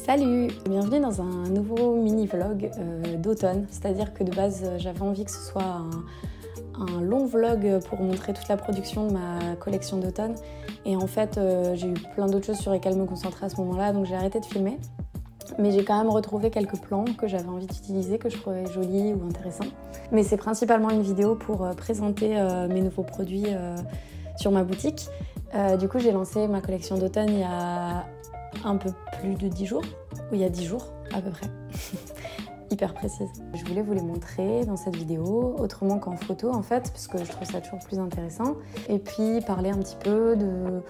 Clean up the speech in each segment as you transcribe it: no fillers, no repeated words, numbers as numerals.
Salut! Bienvenue dans un nouveau mini-vlog d'automne. C'est-à-dire que de base, j'avais envie que ce soit un long vlog pour montrer toute la production de ma collection d'automne. Et en fait, j'ai eu plein d'autres choses sur lesquelles me concentrer à ce moment-là, donc j'ai arrêté de filmer. Mais j'ai quand même retrouvé quelques plans que j'avais envie d'utiliser, que je trouvais jolis ou intéressants. Mais c'est principalement une vidéo pour présenter mes nouveaux produits sur ma boutique. Du coup, j'ai lancé ma collection d'automne il y a un peu plus de 10 jours, ou il y a 10 jours à peu près, hyper précise. Je voulais vous les montrer dans cette vidéo, autrement qu'en photo en fait, parce que je trouve ça toujours plus intéressant. Et puis parler un petit peu de...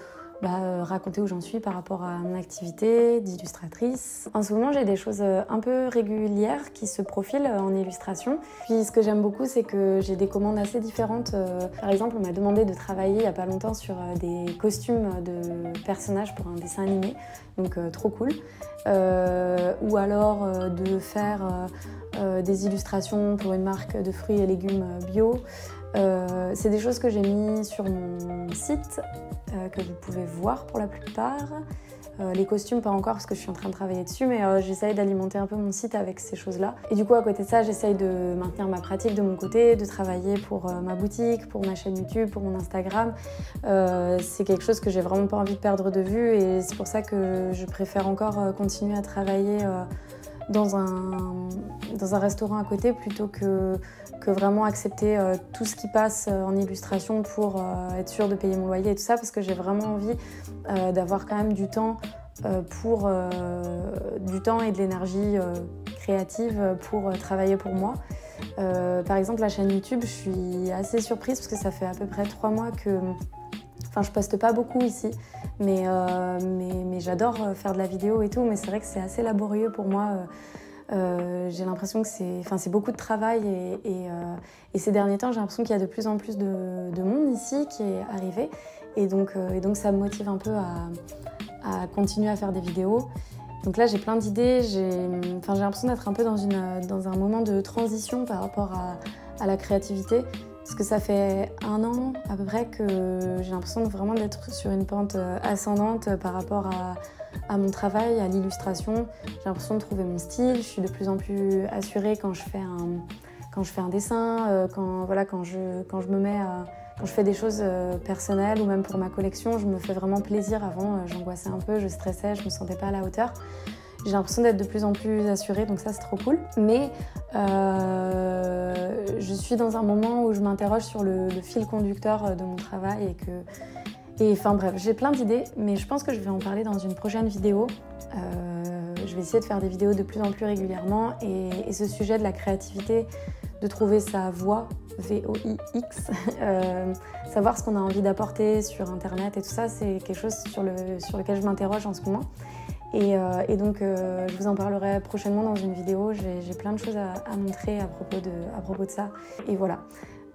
raconter où j'en suis par rapport à mon activité d'illustratrice. En ce moment, j'ai des choses un peu régulières qui se profilent en illustration. Puis ce que j'aime beaucoup, c'est que j'ai des commandes assez différentes. Par exemple, on m'a demandé de travailler il n'y a pas longtemps sur des costumes de personnages pour un dessin animé, donc trop cool. Ou alors de faire des illustrations pour une marque de fruits et légumes bio. C'est des choses que j'ai mis sur mon site, que vous pouvez voir pour la plupart. Les costumes pas encore parce que je suis en train de travailler dessus, mais j'essaye d'alimenter un peu mon site avec ces choses-là. Et du coup, à côté de ça, j'essaye de maintenir ma pratique de mon côté, de travailler pour ma boutique, pour ma chaîne YouTube, pour mon Instagram. C'est quelque chose que j'ai vraiment pas envie de perdre de vue et c'est pour ça que je préfère encore continuer à travailler dans un restaurant à côté plutôt que vraiment accepter tout ce qui passe en illustration pour être sûre de payer mon loyer et tout ça, parce que j'ai vraiment envie d'avoir quand même du temps du temps et de l'énergie créative pour travailler pour moi. Par exemple, la chaîne YouTube, je suis assez surprise parce que ça fait à peu près 3 mois que... Enfin, je poste pas beaucoup ici, mais j'adore faire de la vidéo et tout, mais c'est vrai que c'est assez laborieux pour moi. J'ai l'impression que c'est beaucoup de travail et ces derniers temps, j'ai l'impression qu'il y a de plus en plus de monde ici qui est arrivé et donc ça me motive un peu à continuer à faire des vidéos. Donc là, j'ai plein d'idées, j'ai l'impression d'être un peu dans un moment de transition par rapport à la créativité. Parce que ça fait 1 an à peu près que j'ai l'impression vraiment d'être sur une pente ascendante par rapport à mon travail, à l'illustration. J'ai l'impression de trouver mon style, je suis de plus en plus assurée quand je fais un dessin, quand je fais des choses personnelles ou même pour ma collection, je me fais vraiment plaisir. Avant, j'angoissais un peu, je stressais, je me sentais pas à la hauteur. J'ai l'impression d'être de plus en plus assurée, donc ça c'est trop cool. Mais je suis dans un moment où je m'interroge sur le fil conducteur de mon travail enfin bref, j'ai plein d'idées, mais je pense que je vais en parler dans une prochaine vidéo. Je vais essayer de faire des vidéos de plus en plus régulièrement et ce sujet de la créativité, de trouver sa voix, V-O-I-X, savoir ce qu'on a envie d'apporter sur Internet et tout ça, c'est quelque chose sur lequel je m'interroge en ce moment. Et donc, je vous en parlerai prochainement dans une vidéo. J'ai plein de choses à montrer à propos de ça. Et voilà.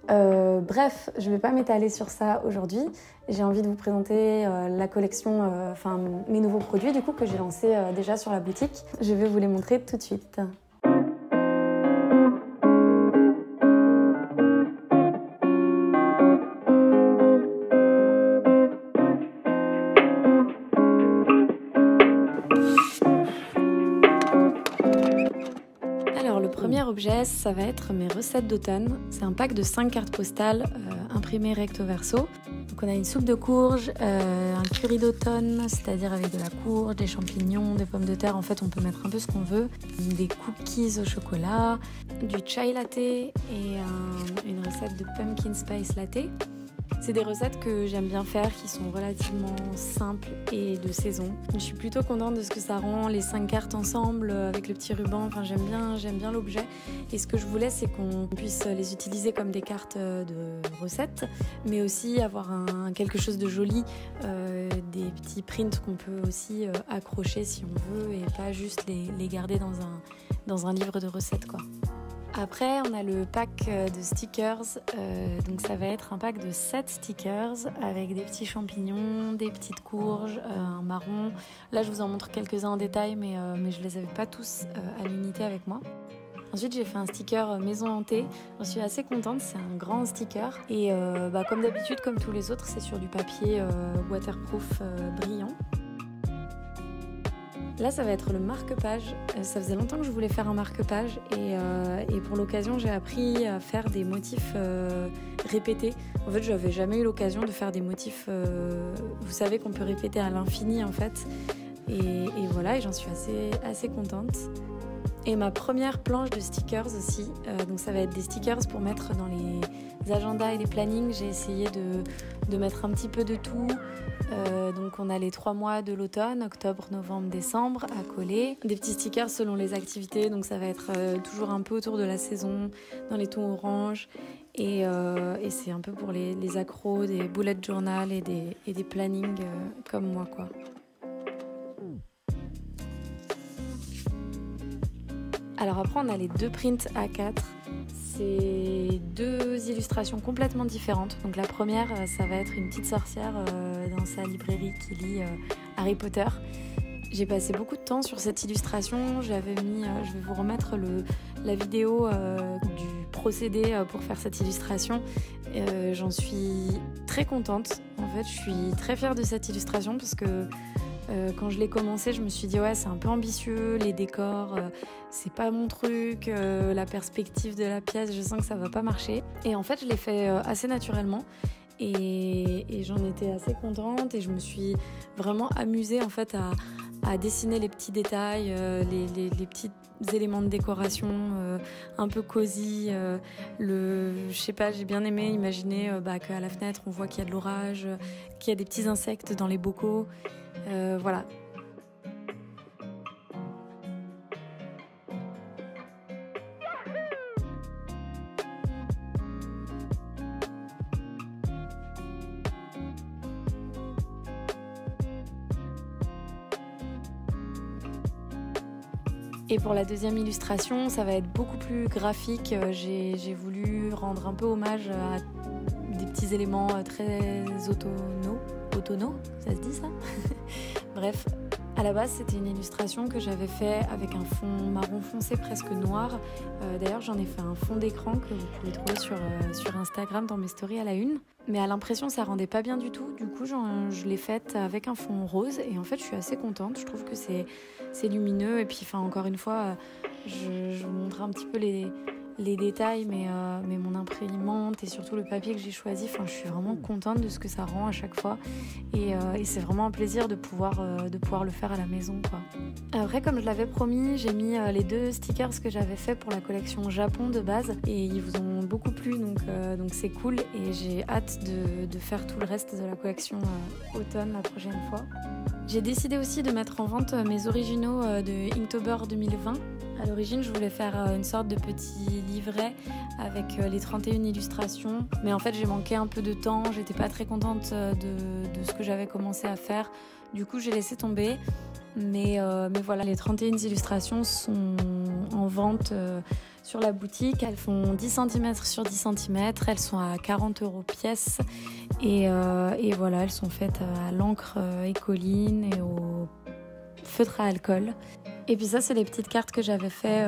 Bref, je ne vais pas m'étaler sur ça aujourd'hui. J'ai envie de vous présenter la collection, mes nouveaux produits du coup que j'ai lancés déjà sur la boutique. Je vais vous les montrer tout de suite. Alors le premier objet, ça va être mes recettes d'automne. C'est un pack de 5 cartes postales imprimées recto verso. Donc on a une soupe de courge, un curry d'automne, c'est-à-dire avec de la courge, des champignons, des pommes de terre. En fait, on peut mettre un peu ce qu'on veut. Des cookies au chocolat, du chai latte et une recette de pumpkin spice latte. C'est des recettes que j'aime bien faire, qui sont relativement simples et de saison. Je suis plutôt contente de ce que ça rend, les 5 cartes ensemble avec le petit ruban. Enfin, j'aime bien l'objet. Et ce que je voulais, c'est qu'on puisse les utiliser comme des cartes de recettes, mais aussi avoir quelque chose de joli, des petits prints qu'on peut aussi accrocher si on veut et pas juste les garder dans un livre de recettes, quoi. Après, on a le pack de stickers, donc ça va être un pack de 7 stickers avec des petits champignons, des petites courges, un marron. Là, je vous en montre quelques-uns en détail, mais je les avais pas tous à l'unité avec moi. Ensuite, j'ai fait un sticker maison hantée. J'en suis assez contente, c'est un grand sticker. Et comme d'habitude, comme tous les autres, c'est sur du papier waterproof brillant. Là, ça va être le marque-page. Ça faisait longtemps que je voulais faire un marque-page et pour l'occasion, j'ai appris à faire des motifs répétés. En fait, je n'avais jamais eu l'occasion de faire des motifs, vous savez, qu'on peut répéter à l'infini en fait. Et voilà, et j'en suis assez contente. Et ma première planche de stickers aussi, donc ça va être des stickers pour mettre dans les agendas et les plannings. J'ai essayé de mettre un petit peu de tout. Donc on a les 3 mois de l'automne, octobre, novembre, décembre à coller. Des petits stickers selon les activités, donc ça va être toujours un peu autour de la saison, dans les tons orange. Et c'est un peu pour les accros, des bullet journal et des plannings comme moi quoi. Alors après on a les 2 prints A4, c'est 2 illustrations complètement différentes. Donc la première ça va être une petite sorcière dans sa librairie qui lit Harry Potter. J'ai passé beaucoup de temps sur cette illustration, j'avais mis, je vais vous remettre la vidéo du procédé pour faire cette illustration. J'en suis très contente, en fait je suis très fière de cette illustration parce que quand je l'ai commencé, je me suis dit ouais c'est un peu ambitieux, les décors c'est pas mon truc, la perspective de la pièce je sens que ça va pas marcher. Et en fait je l'ai fait assez naturellement et j'en étais assez contente et je me suis vraiment amusée en fait à dessiner les petits détails, les petits éléments de décoration un peu cosy. Je sais pas, j'ai bien aimé imaginer qu'à la fenêtre on voit qu'il y a de l'orage, qu'il y a des petits insectes dans les bocaux. Voilà. Et pour la deuxième illustration, ça va être beaucoup plus graphique. J'ai voulu rendre un peu hommage à des petits éléments très automnaux, ça se dit ça? Bref, à la base c'était une illustration que j'avais fait avec un fond marron foncé presque noir. D'ailleurs j'en ai fait un fond d'écran que vous pouvez trouver sur Instagram dans mes stories à la une. Mais à l'impression ça rendait pas bien du tout, du coup je l'ai faite avec un fond rose et en fait je suis assez contente, je trouve que c'est lumineux et puis encore une fois je vous montre un petit peu les détails mais mon imprimante et surtout le papier que j'ai choisi, je suis vraiment contente de ce que ça rend à chaque fois et c'est vraiment un plaisir de pouvoir le faire à la maison quoi. Après comme je l'avais promis, j'ai mis les 2 stickers que j'avais fait pour la collection Japon de base et ils vous ont beaucoup plu donc c'est cool et j'ai hâte de faire tout le reste de la collection automne la prochaine fois. J'ai décidé aussi de mettre en vente mes originaux de Inktober 2020. À l'origine, je voulais faire une sorte de petit livret avec les 31 illustrations. Mais en fait, j'ai manqué un peu de temps. J'étais pas très contente de ce que j'avais commencé à faire. Du coup, j'ai laissé tomber. Mais voilà, les 31 illustrations sont en vente sur la boutique. Elles font 10 cm sur 10 cm. Elles sont à 40 € pièce. Et voilà, elles sont faites à l'encre écoline et au feutre à alcool. Et puis ça, c'est les petites cartes que j'avais fait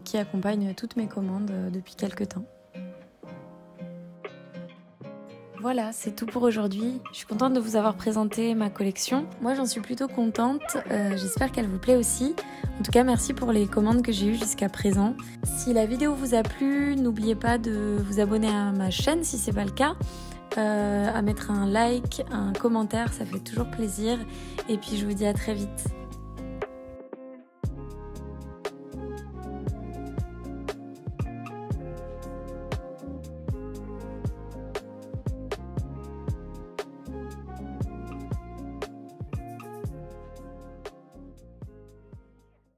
qui accompagnent toutes mes commandes depuis quelques temps. Voilà, c'est tout pour aujourd'hui. Je suis contente de vous avoir présenté ma collection. Moi, j'en suis plutôt contente. J'espère qu'elle vous plaît aussi. En tout cas, merci pour les commandes que j'ai eues jusqu'à présent. Si la vidéo vous a plu, n'oubliez pas de vous abonner à ma chaîne si c'est pas le cas. À mettre un like, un commentaire, ça fait toujours plaisir. Et puis, je vous dis à très vite.